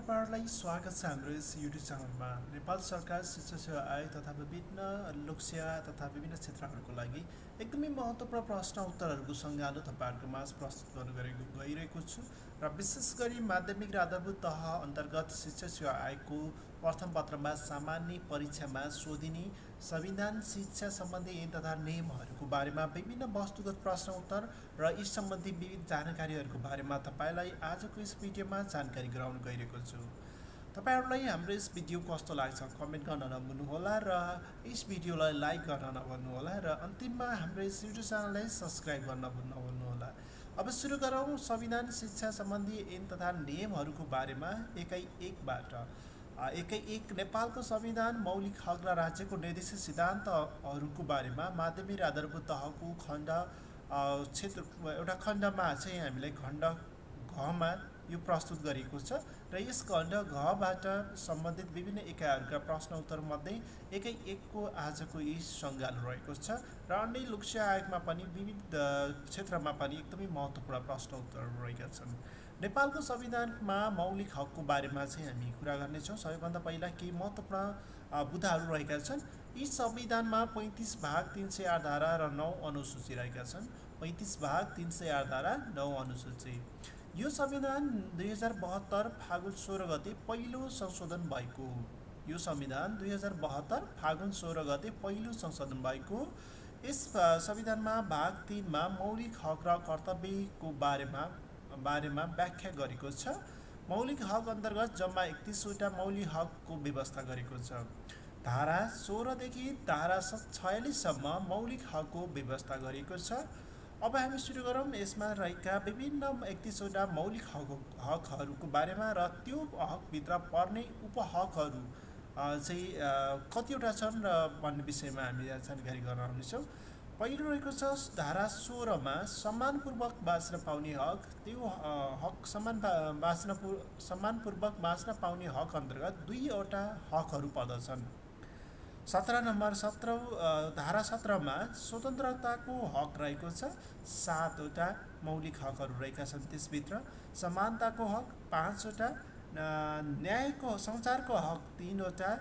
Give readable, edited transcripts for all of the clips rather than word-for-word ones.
तपाईहरुलाई स्वागत छ हाम्रो यस युट्युब च्यानलमा। नेपाल सरकार शिक्षा सेवा आयोग तथा विभिन्न लोकसेवा तथा विभिन्न क्षेत्रहरूको लागि एकदमै महत्त्वपूर्ण प्रश्न उत्तरहरूको सङ्गालो तपाईहरुको माझ प्रस्तुत गर्न गइरहेको छु र विशेष गरी माध्यमिक र आधारभूत तह अन्तर्गत शिक्षा सेवा आयोगको प्रथम पत्रमा सामान्य परीक्षामा सोधिने संविधान शिक्षा सम्बन्धी ऐन तथा नियमहरूको बारेमा विभिन्न वस्तुगत प्रश्न उत्तर र यस सम्बन्धी विविध जानकारीहरूको बारेमा तपाईलाई आजको यस भिडियोमा जानकारी गराउन गइरहेको छु। तपाईहरुलाई हाम्रो यस भिडियो कस्तो लाग्छ कमेन्ट गर्न नभुल्नुहोला र यस भिडियोलाई लाइक गर्न नभुल्नुहोला र अन्तिममा हाम्रो यस युट्युब च्यानललाई सब्स्क्राइब गर्न नभुल्नुहोला। अब सुरु गरौँ संविधान शिक्षा सम्बन्धी ऐन तथा नियमहरूको बारेमा एकै एक नेपालको संविधान मौलिक हक र राज्यको निर्देशित सिद्धान्तहरूको बारेमा माध्यमिक र आधारभूत तहको खण्ड क्षेत्र एउटा खण्डमा चाहिँ हामीलाई खण्ड घमा यो प्रस्तुत गरिएको छ र यस खण्ड घबाट सम्बन्धित विभिन्न एकाइहरूका प्रश्न उत्तर मध्ये एकै एकको आजको यस सङ्गालो रहेको छ र अन्य लोकसेवा आयोगमा पनि विविध क्षेत्रमा पनि एकदमै महत्त्वपूर्ण प्रश्न उत्तरहरू रहेका छन्। नेपालको संविधानमा मौलिक हकको बारेमा चाहिँ हामी कुरा गर्नेछौँ। सबैभन्दा पहिला केही महत्त्वपूर्ण बुँदाहरू रहेका छन्। यी संविधानमा 35 भाग 308 धारा र 9 अनुसूची रहेका छन्। 35 भाग 308 धारा 9 अनुसूची। यो संविधान 2072 फागुन 16 गते पहिलो संशोधन भएको यो संविधान 2072 फागुन 16 गते पहिलो संशोधन भएको यस संविधानमा भाग 3 मा मौलिक हक र कर्तव्यको बारेमा व्याख्या गरेको छ। मौलिक हक अन्तर्गत जम्मा 31वटा मौलिक हकको व्यवस्था गरेको छ। धारा 16 देखि धारा 46 सम्म मौलिक हकको व्यवस्था गरेको छ। अब हामी सुरु गरौँ यसमा रहेका विभिन्न 31वटा मौलिक हकहरूको बारेमा र त्यो हकभित्र पर्ने उपहकहरू चाहिँ कतिवटा छन् र भन्ने विषयमा हामी जानकारी गराउनेछौँ। पहिलो रहेको छ धारा 16 मा सम्मानपूर्वक बाँच्न पाउने हक। त्यो हक सम्मानपूर्वक बाँच्न पाउने हक अन्तर्गत दुईवटा हकहरू पर्दछन्। 17 नम्बर 17 धारा 17 मा स्वतन्त्रताको हक रहेको छ। 7वटा मौलिक हकहरू रहेका छन्। त्यसभित्र समानताको हक 5वटा, न्यायको सञ्चारको हक 3वटा,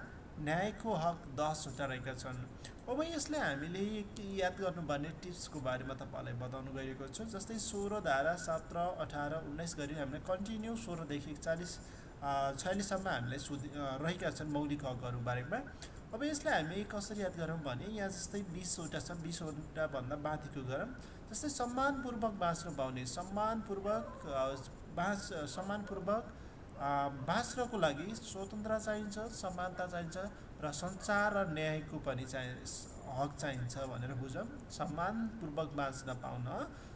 न्यायको हक 10वटा रहेका छन्। अब यसले हामीले के याद गर्नुपर्ने टिप्सको बारेमा तपाईँलाई बताउनु गइरहेको छु। जस्तै 16 धारा 17 18 19 गरी हामीले कन्टिन्यू 16 देखि 46 सम्म हामीलाई रहेका छन् मौलिक हकहरू बारेमा। अब यसलाई हामी कसरी याद गरौँ भने यहाँ जस्तै 20वटा छ, 20वटा भन्दा माथिको गरौँ। जस्तै सम्मानपूर्वक बाँच्न पाउने, सम्मानपूर्वक बाँच्नको लागि स्वतन्त्र चाहिन्छ, समानता चाहिन्छ र सञ्चार र न्यायको पनि हक चाहिन्छ भनेर बुझौँ। सम्मानपूर्वक बाँच्न पाउन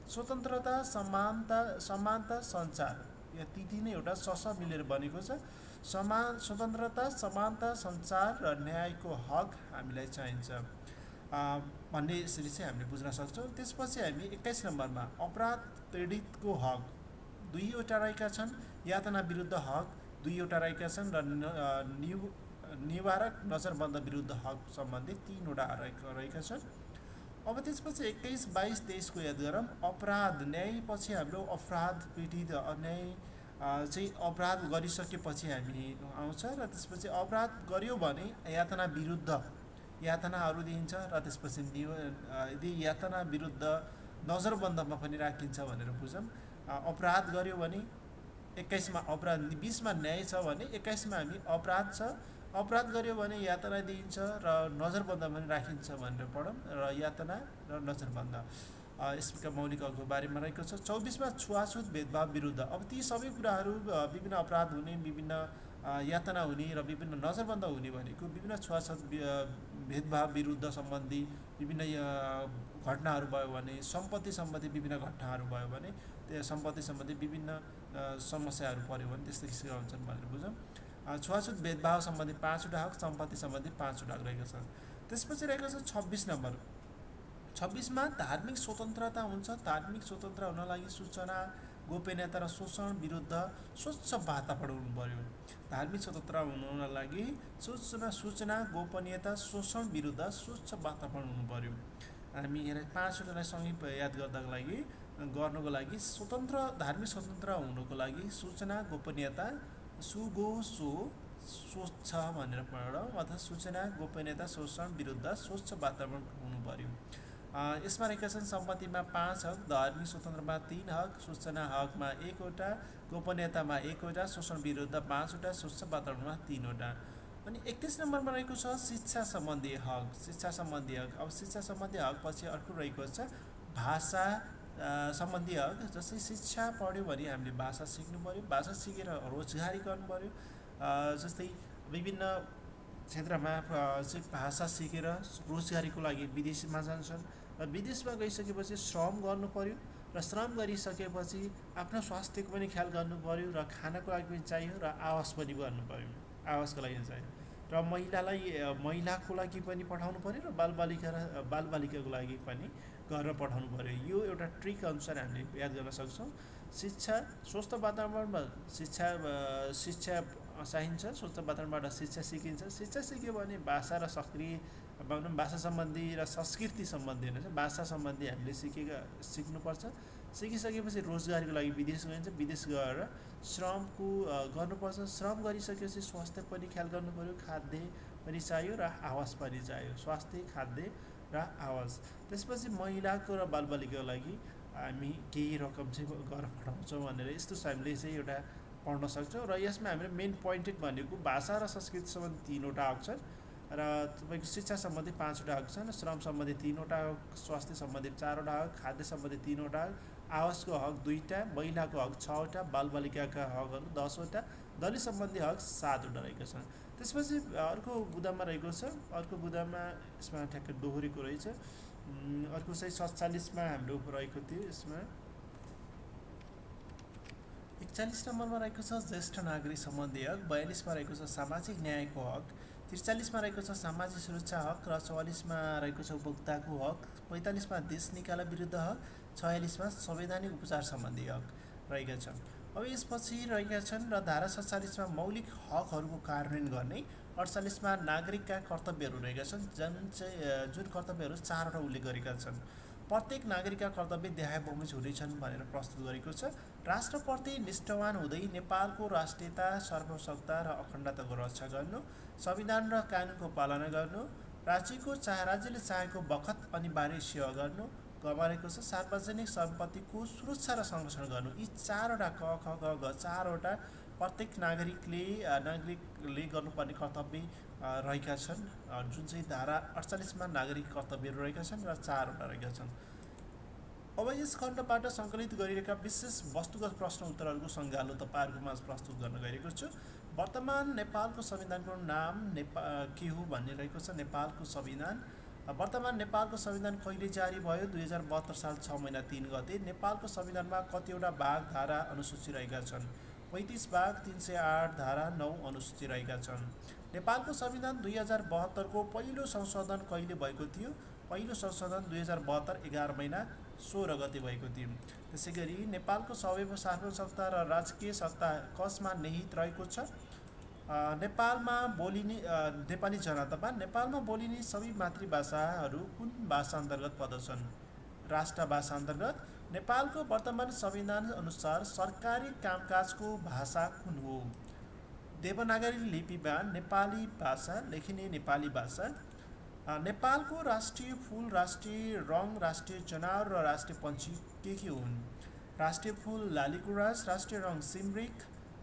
स्वतन्त्रता, समानता, सञ्चार यो ती नै एउटा मिलेर बनेको छ। स्वतन्त्रता, समानता, सञ्चार र न्यायको हक हामीलाई चाहिन्छ भन्ने यसरी चाहिँ हामीले बुझ्न सक्छौँ। त्यसपछि हामी 21 नम्बरमा अपराध पीडितको हक 2वटा रहेका छन्। यातना विरुद्ध हक 2वटा रहेका छन् र निवारक नजरबन्द विरुद्ध हक सम्बन्धी 3वटा रहेका छन्। अब त्यसपछि 21 22 23 को याद गरौँ। अपराध न्यायपछि हाम्रो अपराध पीडित अन्याय चाहिँ अपराध गरिसकेपछि हामी आउँछ र त्यसपछि अपराध गर्यो भने यातना विरुद्ध यातनाहरू दिइन्छ र त्यसपछि यदि यातना विरुद्ध नजरबन्दमा पनि राखिन्छ भनेर बुझौँ। अपराध गर्यो भने 21 मा अपराध, 20 मा न्याय छ भने 21 मा हामी अपराध छ। अपराध गर्यो भने यातना दिइन्छ र नजरबन्दमा पनि राखिन्छ भनेर पढौँ र यातना र नजरबन्द यसका मौलिक हकको बारेमा रहेको छ। 24 मा छुवाछुत भेदभाव विरुद्ध। अब ती सबै कुराहरू विभिन्न अपराध हुने, विभिन्न यातना हुने र विभिन्न नजरबन्द हुने भनेको विभिन्न छुवाछुत भेदभाव विरुद्ध सम्बन्धी विभिन्न घटनाहरू भयो भने, सम्पत्ति सम्बन्धी विभिन्न घटनाहरू भयो भने, त्यो सम्पत्ति सम्बन्धी विभिन्न समस्याहरू पर्यो भने त्यस्तो किसिमका हुन्छन् भनेर बुझौँ। छुवाछुत भेदभाव सम्बन्धी 5वटा हक, सम्पत्ति सम्बन्धी 5वटा हक रहेको छ। त्यसपछि रहेको छ 26 नम्बर। 26 मा धार्मिक स्वतन्त्रता हुन्छ। धार्मिक स्वतन्त्र हुन लागि सूचना, गोपनीयता र शोषण विरुद्ध स्वच्छ वातावरण हुनु पर्यो। धार्मिक स्वतन्त्र हुन लागि सूचना, गोपनीयता, शोषण विरुद्ध स्वच्छ वातावरण हुनु पर्यो। हामी यसलाई 5वटालाई सँगै याद गर्नको लागि धार्मिक स्वतन्त्र हुनुको लागि सूचना, गोपनीयता सुगोसो स्वच्छ भनेर पढौँ, अथवा सूचना गोपनीयता शोषण विरुद्ध स्वच्छ वातावरण हुनु पर्यो। यसमा रहेका छन् सम्पत्तिमा 5 हक, धार्मिक स्वतन्त्रमा 3 हक, सूचना हकमा 1 वटा, गोपनीयतामा 1 वटा, शोषण विरुद्ध 5 वटा, स्वच्छ वातावरणमा 3 वटा। अनि 31 नम्बरमा रहेको छ शिक्षा सम्बन्धी हक। शिक्षा सम्बन्धी हक, अब शिक्षा सम्बन्धी हक पछि अर्को रहेको छ भाषा सम्बन्धी हक। जस्तै शिक्षा पढ्यो भने हामीले भाषा सिक्नु पर्यो, भाषा सिकेर रोजगारी गर्नु पर्यो। जस्तै विभिन्न क्षेत्रमा चाहिँ भाषा सिकेर रोजगारीको लागि विदेशमा जान्छन् र विदेशमा गइसकेपछि श्रम गर्नु पर्यो र श्रम गरिसकेपछि आफ्नो स्वास्थ्यको पनि ख्याल गर्नु पर्यो र खानको लागि पनि चाहियो र आवास पनि गर्नु पर्यो, आवासको लागि चाहियो र महिलाको लागि पनि पठाउनु पर्यो र बालबालिकाको लागि पनि गरेर पठाउनु पर्यो। यो एउटा ट्रिक अनुसार हामीले याद गर्न सक्छौँ। शिक्षा स्वस्थ वातावरणमा शिक्षा चाहिन्छ, स्वस्थ वातावरणबाट शिक्षा सिकिन्छ। शिक्षा सिक्यो भने भाषा र भाषा सम्बन्धी र संस्कृति सम्बन्धी हुन्छ, भाषा सम्बन्धी हामीले सिक्नुपर्छ। सिकिसकेपछि रोजगारीको लागि विदेश गइन्छ, विदेश गएर श्रमको गर्नुपर्छ। श्रम गरिसकेपछि स्वास्थ्य पनि ख्याल गर्नु पर्यो, खाद्य पनि चाहियो र आवास पनि चाहियो, स्वास्थ्य, खाद्य र आवास। त्यसपछि महिलाको र बालबालिकाको लागि हामी केही रकम चाहिँ गरेर पठाउँछौँ भनेर यस्तो हामीले चाहिँ एउटा पढ्न सक्छौँ। र यसमा हामीले मेन पोइन्टेड भनेको भाषा र संस्कृति सम्बन्धी 3 वटा हक छन् र तपाईँको शिक्षा सम्बन्धी 5 वटा हक छन्, श्रम सम्बन्धी 3 वटा हक, स्वास्थ्य सम्बन्धी 4 वटा हक, खाद्य सम्बन्धी 3 वटा हक, आवासको हक 2टा, महिलाको हक 6 वटा, बालबालिकाका हकहरू 10 वटा, दलित सम्बन्धी हक 7 वटा रहेका छन्। त्यसपछि अर्को बुँदामा रहेको छ, अर्को बुँदामा यसमा ठ्याक्कै दोहोरेको रहेछ। अर्को चाहिँ 47मा हाम्रो रहेको थियो। यसमा 41 नम्बरमा रहेको छ ज्येष्ठ नागरिक सम्बन्धी हक, 42मा रहेको छ सामाजिक न्यायको हक, 43मा रहेको छ सामाजिक सुरक्षा हक र 44मा रहेको छ उपभोक्ताको हक, 45मा देश निकाला विरुद्ध हक, 46मा संवैधानिक उपचार सम्बन्धी हक रहेका छन्। अब यसपछि रहेका छन् र धारा 47मा मौलिक हकहरूको कार्यान्वयन गर्ने, 48मा नागरिकका कर्तव्यहरू रहेका छन्, जुन कर्तव्यहरू 4 वटा उल्लेख गरेका छन्। प्रत्येक नागरिकका कर्तव्य देहाबमोजिम हुनेछन् भनेर प्रस्तुत गरेको छ। राष्ट्रप्रति निष्ठावान हुँदै नेपालको राष्ट्रियता, सार्वभौमिकता र अखण्डताको रक्षा गर्नु, संविधान र कानुनको पालना गर्नु, राज्यले चाहेको बखत अनिवार्य सेवा गर्नु, गरेको छ सार्वजनिक सम्पत्तिको सुरक्षा र संरक्षण गर्नु। यी 4 वटा क ख ग घ 4 वटा प्रत्येक नागरिकले गर्नुपर्ने कर्तव्य रहेका छन्, जुन चाहिँ धारा 48मा नागरिक कर्तव्यहरू रहेका छन् र 4 वटा रहेका छन्। अब यस खण्डबाट सङ्कलित गरिएका विशेष वस्तुगत प्रश्न उत्तरहरूको सङ्गालो तपाईँहरूको माझ प्रस्तुत गर्न गइरहेको छु। वर्तमान नेपालको संविधानको नाम के हो भन्ने रहेको छ, नेपालको संविधान। वर्तमान नेपालको संविधान कहिले जारी भयो? 2072 साल 6 महिना 3 गते। नेपालको संविधानमा कतिवटा भाग, धारा, अनुसूची रहेका छन्? 35 भाग, 308 धारा, 9 अनुसूची रहेका छन्। नेपालको संविधान 2072 को पहिलो संशोधन कहिले भएको थियो? पहिलो संशोधन 2072 11 महिना 16 गते भएको थियो। त्यसैगरी नेपालको सार्वभौम सत्ता र राजकीय सत्ता कसमा निहित रहेको छ? नेपालमा बोलिने नेपाली जनतामा नेपालमा बोलिने सबै मातृभाषाहरू कुन भाषा अन्तर्गत पर्दछन्? राष्ट्रभाषा अन्तर्गत। नेपालको वर्तमान संविधान अनुसार सरकारी कामकाजको भाषा कुन हो? देवनागरी लिपिमा नेपाली भाषा लेखिने नेपाली भाषा। नेपालको राष्ट्रिय फूल, राष्ट्रिय रङ, राष्ट्रिय जनावर र राष्ट्रिय पक्षी के हुन्? राष्ट्रिय फूल लालीगुराँस, राष्ट्रिय रङ सिमरिक,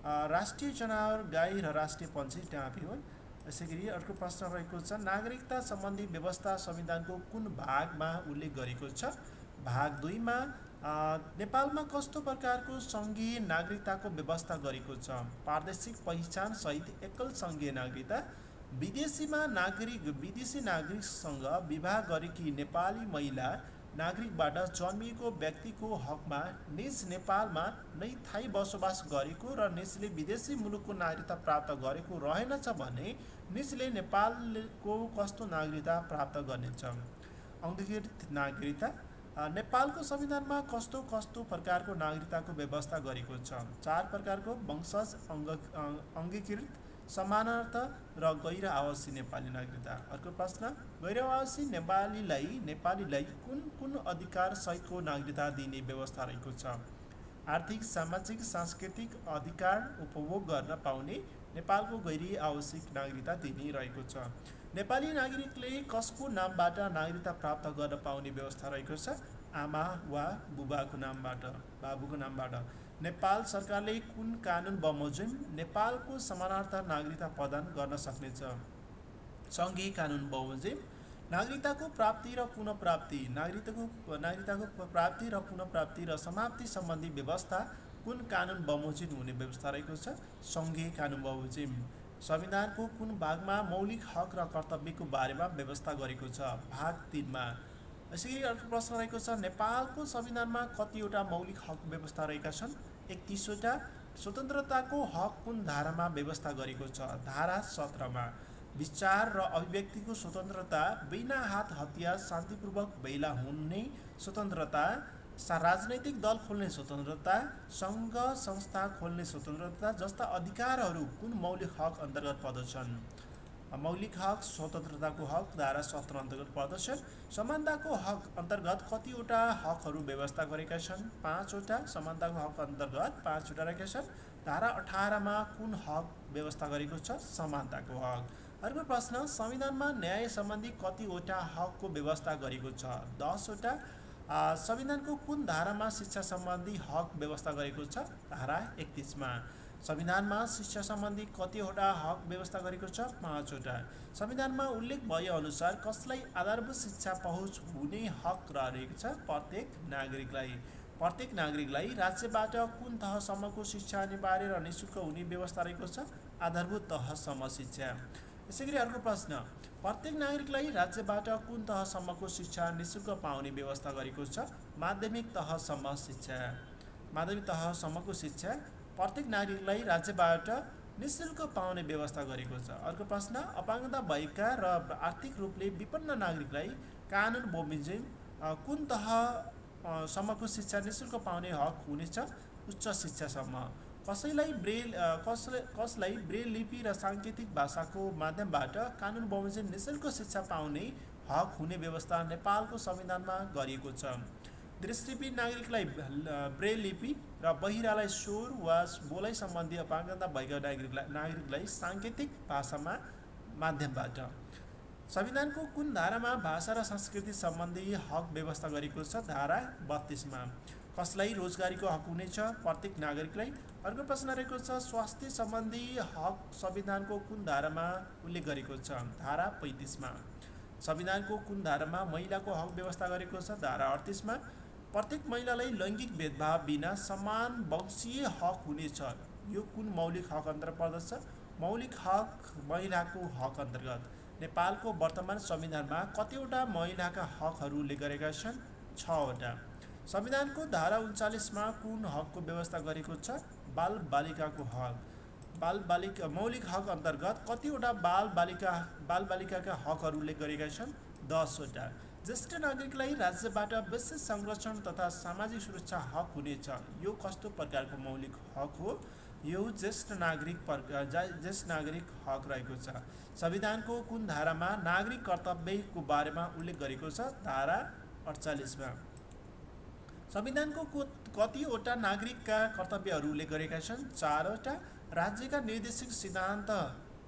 राष्ट्रिय जनावर गाई र राष्ट्रिय पक्षी डाँफे हुन्। यसैगरी अर्को प्रश्न रहेको छ, नागरिकता सम्बन्धी व्यवस्था संविधानको कुन भागमा उल्लेख गरेको छ? भाग 2 मा। नेपालमा कस्तो प्रकारको सङ्घीय नागरिकताको व्यवस्था गरेको छ? प्रादेशिक पहिचान सहित एकल सङ्घीय नागरिकता। विदेशी नागरिकसँग विवाह गरेकी नेपाली महिला नागरिकबाट जन्मिएको व्यक्तिको हकमा निज नेपालमा नै थायी बसोबास गरेको र निजले विदेशी मुलुकको नागरिकता प्राप्त गरेको रहेनछ भने निजले नेपालको कस्तो नागरिकता प्राप्त गर्नेछ? अङ्गीकृत नागरिकता। नेपालको संविधानमा कस्तो प्रकारको नागरिकताको व्यवस्था गरेको छ? 4 प्रकारको: वंशज, अङ्गीकृत, समानार्थ र गैर आवासीय नेपाली नागरिकता। अर्को प्रश्न, गैर आवासीय नेपालीलाई कुन कुन अधिकार सहितको नागरिकता दिने व्यवस्था रहेको छ? आर्थिक, सामाजिक, सांस्कृतिक अधिकार उपभोग गर्न पाउने नेपालको गैरी आवश्यक नागरिकता दिने रहेको छ। नेपाली नागरिकले कसको नामबाट नागरिकता प्राप्त गर्न पाउने व्यवस्था रहेको छ? आमा वा बुबाको नामबाट, बाबुको नामबाट। नेपाल सरकारले कुन कानुन बमोजिम नेपालको समानार्थ नागरिकता प्रदान गर्न सक्नेछ? सङ्घीय कानुन बमोजिम नागरिकताको प्राप्ति र पुनः प्राप्ति, नागरिकताको प्राप्ति र पुनः प्राप्ति र समाप्ति सम्बन्धी व्यवस्था कुन कानुन बमोजिम हुने व्यवस्था रहेको छ? सङ्घीय कानुन बमोजिम। संविधानको कुन भागमा मौलिक हक र कर्तव्यको बारेमा व्यवस्था गरेको छ? भाग 3 मा। यसै अर्को प्रश्न रहेको छ, नेपालको संविधानमा कतिवटा मौलिक हक व्यवस्था रहेका छन्? 31 वटा। स्वतन्त्रताको हक कुन धारामा व्यवस्था गरेको छ? धारा 17 मा। विचार र अभिव्यक्तिको स्वतन्त्रता, बिना हात हतियार शान्तिपूर्वक भेला हुने स्वतन्त्रता, राजनैतिक दल खोल्ने स्वतन्त्रता, सङ्घ संस्था खोल्ने स्वतन्त्रता जस्ता अधिकारहरू कुन मौलिक हक अन्तर्गत पर्दछन्? मौलिक हक स्वतन्त्रताको हक धारा 17 अन्तर्गत पर्दछन्। समानताको हक अन्तर्गत कतिवटा हकहरू व्यवस्था गरेका छन्? 5 वटा। समानताको हक अन्तर्गत 5 वटा रहेका छन्। धारा 18 मा कुन हक व्यवस्था गरेको छ? समानताको हक। अर्को प्रश्न, संविधानमा न्याय सम्बन्धी कतिवटा हकको व्यवस्था गरेको छ? 10 वटा। संविधानको कुन धारामा शिक्षा सम्बन्धी हक व्यवस्था गरेको छ? धारा 31 मा। संविधानमा शिक्षा सम्बन्धी कतिवटा हक व्यवस्था गरेको छ? 5 वटा। संविधानमा उल्लेख भए अनुसार कसलाई आधारभूत शिक्षा पहुँच हुने हक रहेको छ? प्रत्येक नागरिकलाई राज्यबाट कुन तहसम्मको शिक्षा अनिवार्य र निःशुल्क हुने व्यवस्था रहेको छ? आधारभूत तहसम्म शिक्षा। यसैगरी अर्को प्रश्न, प्रत्येक नागरिकलाई राज्यबाट कुन तहसम्मको शिक्षा निःशुल्क पाउने व्यवस्था गरेको छ? माध्यमिक तहसम्म शिक्षा। माध्यमिक तहसम्मको शिक्षा प्रत्येक नागरिकलाई राज्यबाट निःशुल्क पाउने व्यवस्था गरेको छ। अर्को प्रश्न, अपाङ्गता भएका र आर्थिक रूपले विपन्न नागरिकलाई कानुन बमोजिम कुन तहसम्मको शिक्षा निःशुल्क पाउने हक हुनेछ? उच्च शिक्षासम्म। कसलाई ब्रेल लिपि र साङ्केतिक भाषाको माध्यमबाट कानुन बमोजिम निःशुल्क शिक्षा पाउने हक हुने व्यवस्था नेपालको संविधानमा गरिएको छ? दृष्टिहीन नागरिकलाई ब्रेल लिपि र बहिरालाई स्वर वा बोलाइ सम्बन्धी अपाङ्गता भएका नागरिकलाई साङ्केतिक भाषामा माध्यमबाट। संविधानको कुन धारामा भाषा र संस्कृति सम्बन्धी हक व्यवस्था गरेको छ? धारा 32 मा। कसलाई रोजगारीको हक हुनेछ? प्रत्येक नागरिकलाई। अर्को प्रश्न रहेको छ, स्वास्थ्य सम्बन्धी हक संविधानको कुन धारामा उल्लेख गरेको छ? धारा 35 मा। संविधानको कुन धारामा महिलाको हक व्यवस्था गरेको छ? धारा 38 मा। प्रत्येक महिलालाई लैङ्गिक भेदभाव बिना समान वंशीय हक हुनेछ, यो कुन मौलिक हक अन्तर्गत पर्दछ? मौलिक हक महिलाको हक अन्तर्गत। नेपालको वर्तमान संविधानमा कतिवटा महिलाका हकहरू उल्लेख गरेका छन्? 6 वटा। संविधानको धारा 39 मा कुन हकको व्यवस्था गरेको छ? बाल बालिकाको हक। मौलिक हक अन्तर्गत कतिवटा बाल बालिकाका हकहरू उल्लेख गरेका छन्? 10 वटा। ज्येष्ठ नागरिकलाई राज्यबाट विशेष संरक्षण तथा सामाजिक सुरक्षा हक हुनेछ, यो कस्तो प्रकारको मौलिक हक हो? यो ज्येष्ठ नागरिक हक रहेको छ। संविधानको कुन धारामा नागरिक कर्तव्यको बारेमा उल्लेख गरेको छ? धारा 48 मा। संविधानको कतिवटा नागरिकका कर्तव्यहरू उल्लेख गरेका छन्? 4 वटा। राज्यका निर्देशक सिद्धान्त,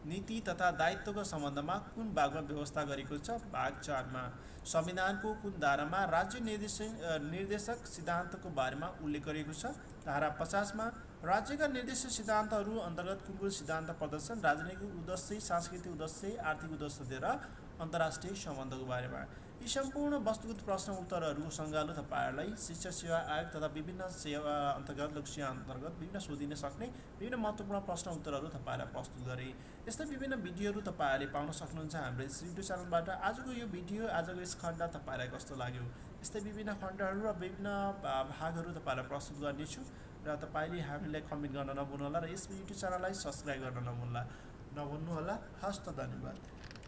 नीति तथा दायित्वको सम्बन्धमा कुन भागमा व्यवस्था गरेको छ? भाग 4 मा। संविधानको कुन धारामा राज्य निर्देशक सिद्धान्तको बारेमा उल्लेख गरेको छ? धारा 50 मा। राज्यका निर्देशक सिद्धान्तहरू अन्तर्गत कुन कुन सिद्धान्त पर्दछन्? राजनैतिक उद्देश्य, सांस्कृतिक उद्देश्य, आर्थिक उद्देश्य र अन्तर्राष्ट्रिय सम्बन्धको बारेमा। यी सम्पूर्ण वस्तुगत प्रश्न उत्तरहरूको सङ्गालो तपाईँहरूलाई शिक्षा सेवा आयोग तथा विभिन्न सेवा अन्तर्गत लोकसेवा अन्तर्गत विभिन्न सोधिन सक्ने विभिन्न महत्त्वपूर्ण प्रश्न उत्तरहरू तपाईँहरूलाई प्रस्तुत गरे। यस्तै विभिन्न भिडियोहरू तपाईँहरूले पाउन सक्नुहुन्छ हाम्रो यस युट्युब च्यानलबाट। आजको यो भिडियो, आजको यस खण्ड तपाईँलाई कस्तो लाग्यो? यस्तै विभिन्न खण्डहरू र विभिन्न भागहरू तपाईँहरूलाई प्रस्तुत गर्नेछु र तपाईँले हामीलाई कमेन्ट गर्न नभुल्नुहोला र यस युट्युब च्यानललाई सब्सक्राइब गर्न नभुल्नुहोला। हस्त धन्यवाद।